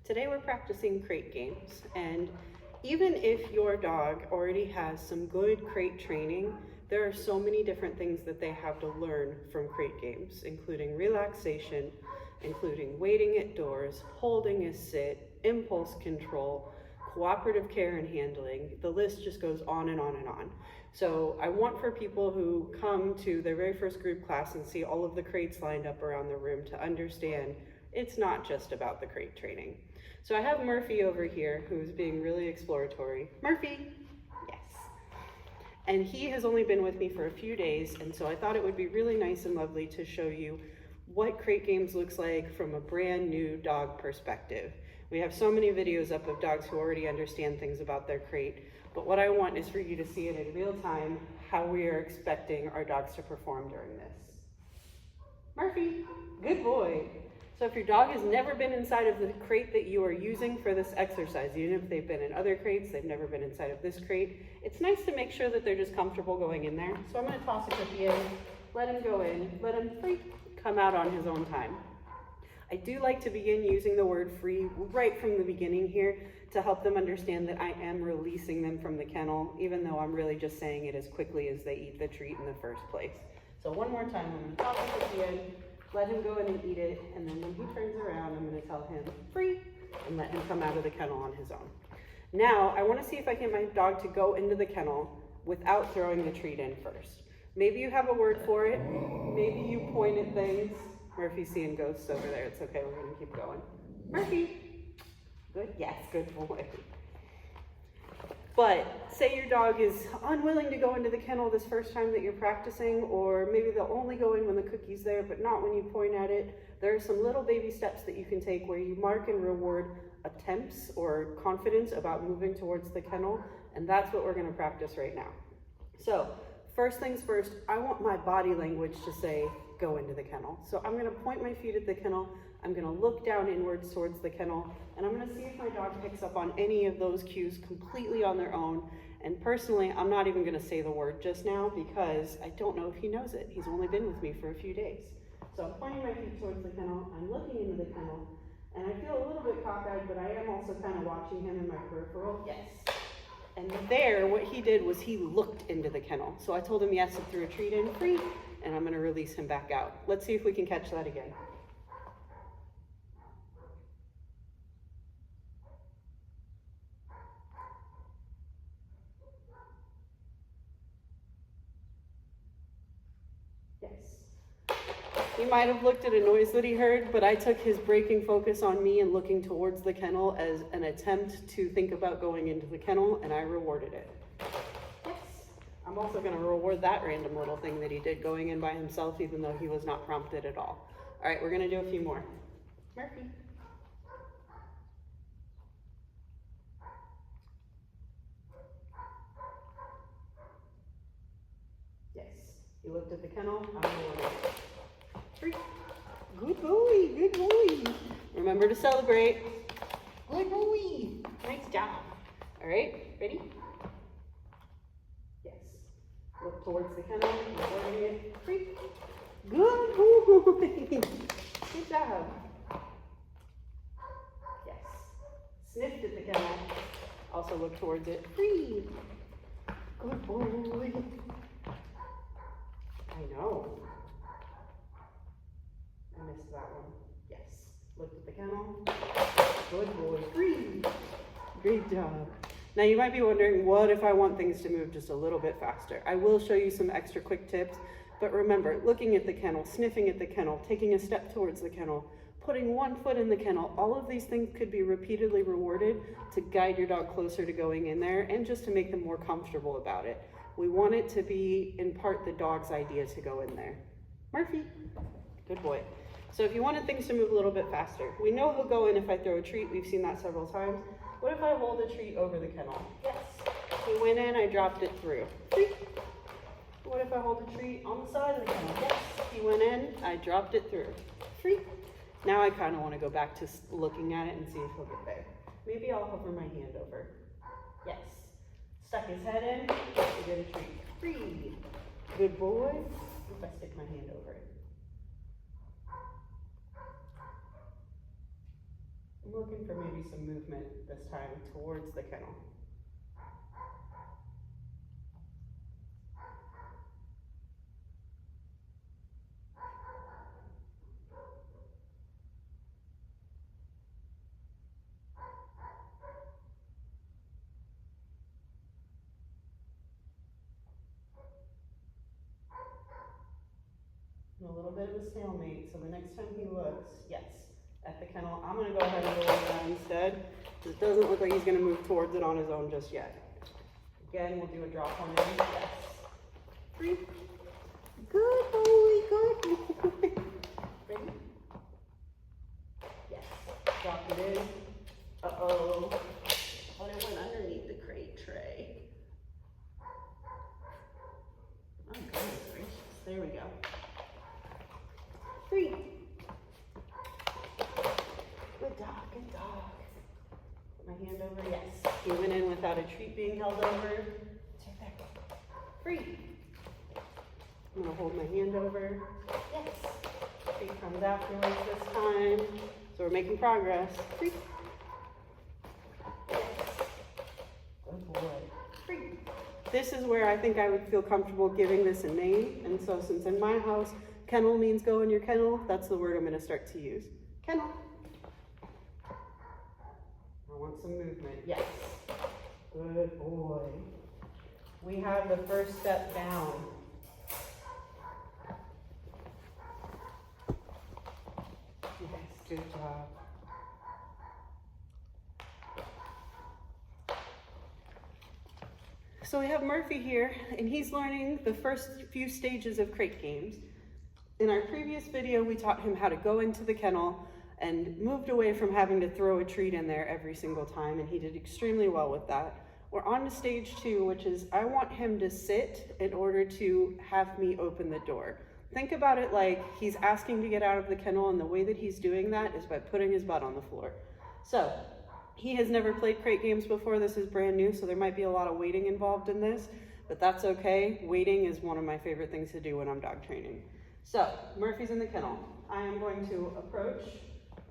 Today we're practicing crate games, and even if your dog already has some good crate training, there are so many different things that they have to learn from crate games, including relaxation, including waiting at doors, holding a sit, impulse control, cooperative care and handling. The list just goes on and on and on. So I want for people who come to their very first group class and see all of the crates lined up around the room to understand it's not just about the crate training. So I have Murphy over here who's being really exploratory. Murphy, yes. And he has only been with me for a few days, and so I thought it would be really nice and lovely to show you what crate games looks like from a brand new dog perspective. We have so many videos up of dogs who already understand things about their crate, but what I want is for you to see it in real time, how we are expecting our dogs to perform during this. Murphy, good boy. So if your dog has never been inside of the crate that you are using for this exercise, even if they've been in other crates, they've never been inside of this crate, it's nice to make sure that they're just comfortable going in there. So I'm gonna toss a cookie in, let him go in, let him free come out on his own time. I do like to begin using the word free right from the beginning here to help them understand that I am releasing them from the kennel, even though I'm really just saying it as quickly as they eat the treat in the first place. So one more time, I'm gonna toss the cookie in, let him go in and eat it, and then when he turns around, I'm gonna tell him free and let him come out of the kennel on his own. Now, I wanna see if I can get my dog to go into the kennel without throwing the treat in first. Maybe you have a word for it, maybe you point at things. Murphy's seeing ghosts over there, it's okay, we're gonna keep going. Murphy, good, yes, good boy. But say your dog is unwilling to go into the kennel this first time that you're practicing, or maybe they'll only go in when the cookie's there, but not when you point at it. There are some little baby steps that you can take where you mark and reward attempts or confidence about moving towards the kennel, and that's what we're gonna practice right now. So, first things first, I want my body language to say, go into the kennel. So I'm gonna point my feet at the kennel, I'm gonna look down inwards towards the kennel, and I'm gonna see if my dog picks up on any of those cues completely on their own. And personally, I'm not even gonna say the word just now because I don't know if he knows it. He's only been with me for a few days. So I'm pointing my feet towards the kennel, I'm looking into the kennel, and I feel a little bit cockeyed, but I am also kind of watching him in my peripheral. Yes. And there, what he did was he looked into the kennel. So I told him yes and threw a treat in, free, and I'm gonna release him back out. Let's see if we can catch that again. Yes. He might have looked at a noise that he heard, but I took his breaking focus on me and looking towards the kennel as an attempt to think about going into the kennel, and I rewarded it. Yes. I'm also gonna reward that random little thing that he did going in by himself, even though he was not prompted at all. All right, we're gonna do a few more. Murphy. Yes. He looked at the kennel, I rewarded it. Free. Good boy, good boy. Remember to celebrate. Good boy. Nice job. All right, ready? Yes. Look towards the kennel, rewarding it. Free. Good boy. Good job. Yes. Sniffed at the kennel. Also look towards it. Free. Good boy. I know. I missed that one. Yes. Looked at the kennel. Good boy. Free. Great job. Now you might be wondering, what if I want things to move just a little bit faster? I will show you some extra quick tips, but remember, looking at the kennel, sniffing at the kennel, taking a step towards the kennel, putting one foot in the kennel, all of these things could be repeatedly rewarded to guide your dog closer to going in there and just to make them more comfortable about it. We want it to be, in part, the dog's idea to go in there. Murphy, good boy. So if you wanted things to move a little bit faster, we know he'll go in if I throw a treat. We've seen that several times. What if I hold a treat over the kennel? Yes. He went in, I dropped it through. Treat. What if I hold a treat on the side of the kennel? Yes. He went in, I dropped it through. Treat. Now I kind of want to go back to looking at it and see if he'll get there. Maybe I'll hover my hand over. Yes. Stuck his head in, to get a treat. Free. Good boy. If I stick my hand over it. I'm looking for maybe be some movement this time towards the kennel. A little bit of a stalemate, so the next time he looks, yes, at the kennel, I'm gonna go ahead and roll that instead, because it doesn't look like he's gonna move towards it on his own just yet. Again, we'll do a drop on him, yes. 3. Good boy, good boy. Ready? Yes, drop it in. Uh-oh. Oh, it went underneath the crate tray. Oh, goodness gracious, there we go. 3. Good dog, good dog. Put my hand over, yes. He went in without a treat being held over. It's right there. 3. I'm gonna hold my hand over. Yes. Treat comes afterwards this time. So we're making progress. 3. Yes. Good boy. 3. This is where I think I would feel comfortable giving this a name. And so since in my house, kennel means go in your kennel, that's the word I'm going to start to use. Kennel. I want some movement. Yes. Good boy. We have the first step down. Yes, good job. So we have Murphy here, and he's learning the first few stages of crate games. In our previous video, we taught him how to go into the kennel and moved away from having to throw a treat in there every single time, and he did extremely well with that. We're on to stage 2, which is I want him to sit in order to have me open the door. Think about it like he's asking to get out of the kennel, and the way that he's doing that is by putting his butt on the floor. So he has never played crate games before. This is brand new, so there might be a lot of waiting involved in this, but that's okay. Waiting is one of my favorite things to do when I'm dog training. So Murphy's in the kennel. I am going to approach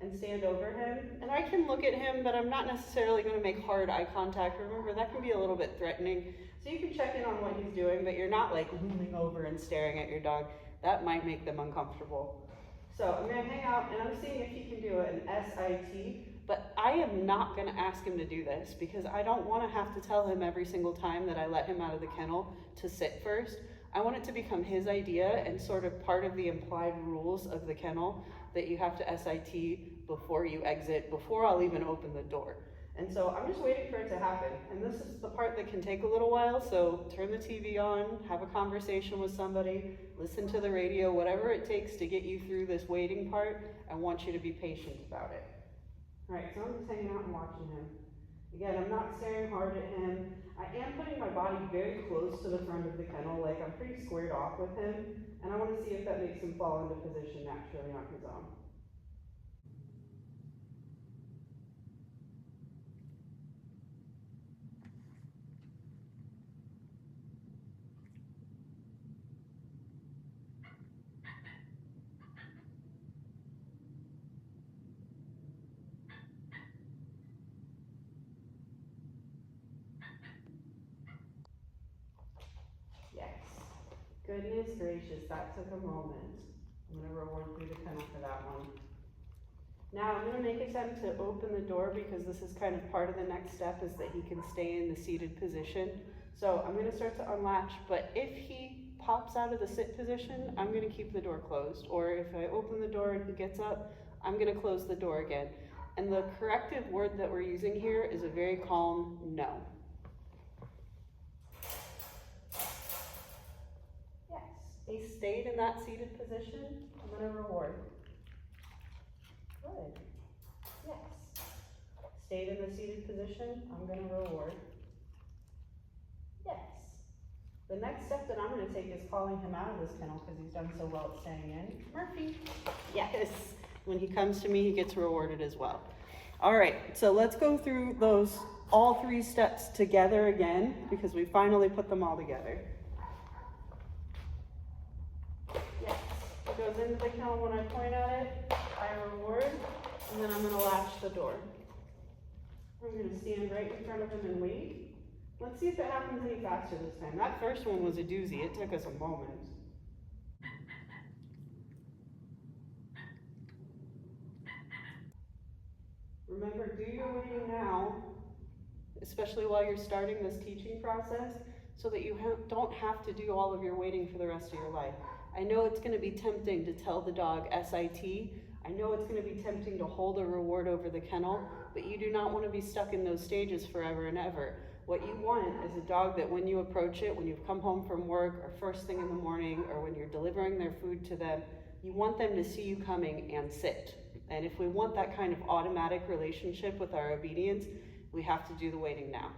and stand over him, and I can look at him, but I'm not necessarily going to make hard eye contact. Remember, that can be a little bit threatening. So you can check in on what he's doing, but you're not like leaning over and staring at your dog. That might make them uncomfortable. So I'm going to hang out, and I'm seeing if he can do an SIT, but I am not going to ask him to do this because I don't want to have to tell him every single time that I let him out of the kennel to sit first. I want it to become his idea and sort of part of the implied rules of the kennel that you have to SIT before you exit, before I'll even open the door. And so I'm just waiting for it to happen. And this is the part that can take a little while, so turn the TV on, have a conversation with somebody, listen to the radio, whatever it takes to get you through this waiting part. I want you to be patient about it. All right, so I'm just hanging out and watching him. Again, I'm not staring hard at him. I am putting my body very close to the front of the kennel, like I'm pretty squared off with him, and I want to see if that makes him fall into position naturally on his own. Goodness gracious, that took a moment. I'm going to reward through the kennel for that one. Now I'm going to make attempt to open the door because this is kind of part of the next step is that he can stay in the seated position. So I'm going to start to unlatch, but if he pops out of the sit position, I'm going to keep the door closed. Or if I open the door and he gets up, I'm going to close the door again. And the corrective word that we're using here is a very calm no. He stayed in that seated position. I'm going to reward. Good. Yes. Stayed in the seated position. I'm going to reward. Yes. The next step that I'm going to take is calling him out of this kennel because he's done so well at staying in. Murphy. Yes. When he comes to me, he gets rewarded as well. All right. So let's go through those all 3 steps together again because we finally put them all together. Goes into the kennel when I point at it, I reward, and then I'm going to latch the door. I'm gonna stand right in front of him and wait. Let's see if it happens any faster this time. That first one was a doozy. It took us a moment. Remember, do your waiting now, especially while you're starting this teaching process, so that you don't have to do all of your waiting for the rest of your life. I know it's going to be tempting to tell the dog SIT. I know it's going to be tempting to hold a reward over the kennel, but you do not want to be stuck in those stages forever and ever. What you want is a dog that when you approach it, when you've come home from work or first thing in the morning, or when you're delivering their food to them, you want them to see you coming and sit. And if we want that kind of automatic relationship with our obedience, we have to do the waiting now.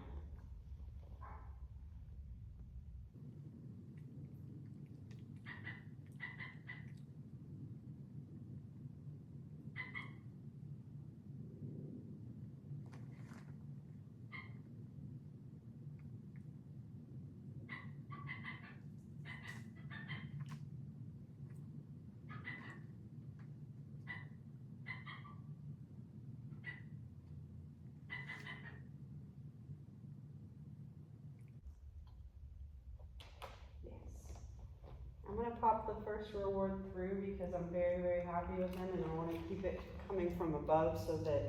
I'm going to pop the first reward through because I'm very, very happy with him, and I want to keep it coming from above so that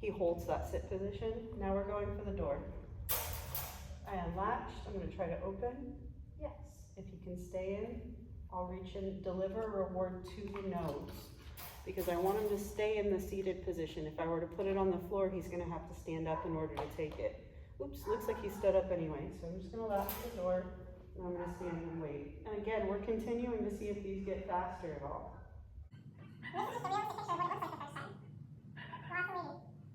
he holds that sit position. Now we're going for the door. I unlatched. I'm going to try to open. Yes. If he can stay in, I'll reach and deliver a reward to the nose because I want him to stay in the seated position. If I were to put it on the floor, he's going to have to stand up in order to take it. Oops, looks like he stood up anyway, so I'm just going to latch the door. And I'm going to stand and wait. And again, we're continuing to see if these get faster at all. This is just a realistic picture of what it looks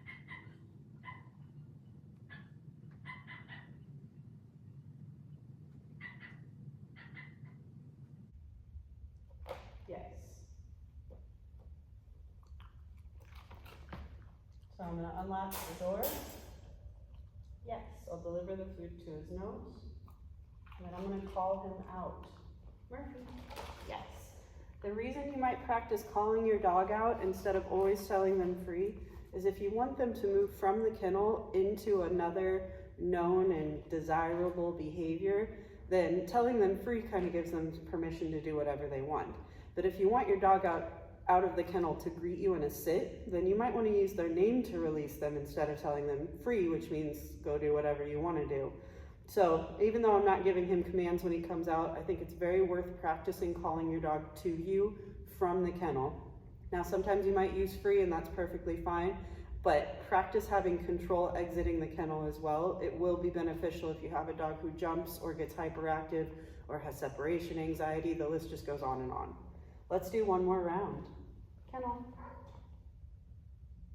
like the first time. Lots of waiting. Yes. So I'm going to unlatch the door. Yes, I'll deliver the food to his nose. And then I'm going to call him out. Murphy. Yes. The reason you might practice calling your dog out instead of always telling them free is if you want them to move from the kennel into another known and desirable behavior, then telling them free kind of gives them permission to do whatever they want. But if you want your dog out of the kennel to greet you in a sit, then you might want to use their name to release them instead of telling them free, which means go do whatever you want to do. So even though I'm not giving him commands when he comes out, I think it's very worth practicing calling your dog to you from the kennel. Now sometimes you might use free and that's perfectly fine, but practice having control exiting the kennel as well. It will be beneficial if you have a dog who jumps or gets hyperactive or has separation anxiety. The list just goes on and on. Let's do one more round. Kennel.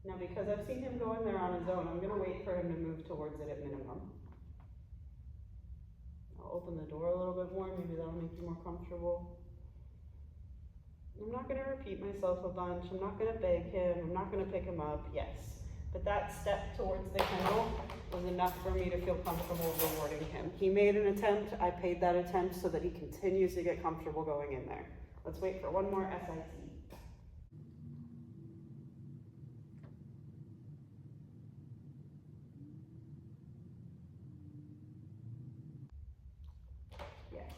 Now because I've seen him go in there on his own, I'm gonna wait for him to move towards it at minimum. I'll open the door a little bit more, maybe that'll make you more comfortable. I'm not gonna repeat myself a bunch, I'm not gonna beg him, I'm not gonna pick him up, yes. But that step towards the kennel was enough for me to feel comfortable rewarding him. He made an attempt, I paid that attempt so that he continues to get comfortable going in there. Let's wait for one more SIT. Yes,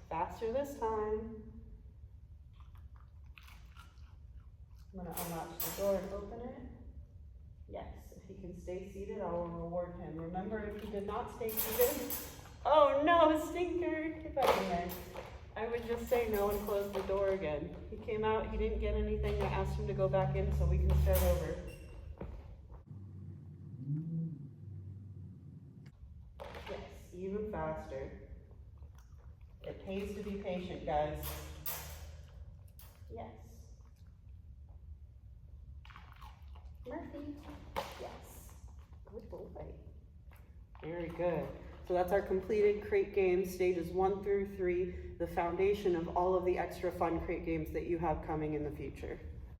faster this time. I'm gonna unlatch the door and open it. Yes, if he can stay seated, I will reward him. Remember, if he did not stay seated, oh no, stinker, if I can. I would just say no and close the door again. He came out, he didn't get anything, I asked him to go back in so we can start over. Yes, even faster. It pays to be patient, guys. Yes. Murphy. Yes. Good boy. Very good. So that's our completed crate games, stages 1 through 3, the foundation of all of the extra fun crate games that you have coming in the future.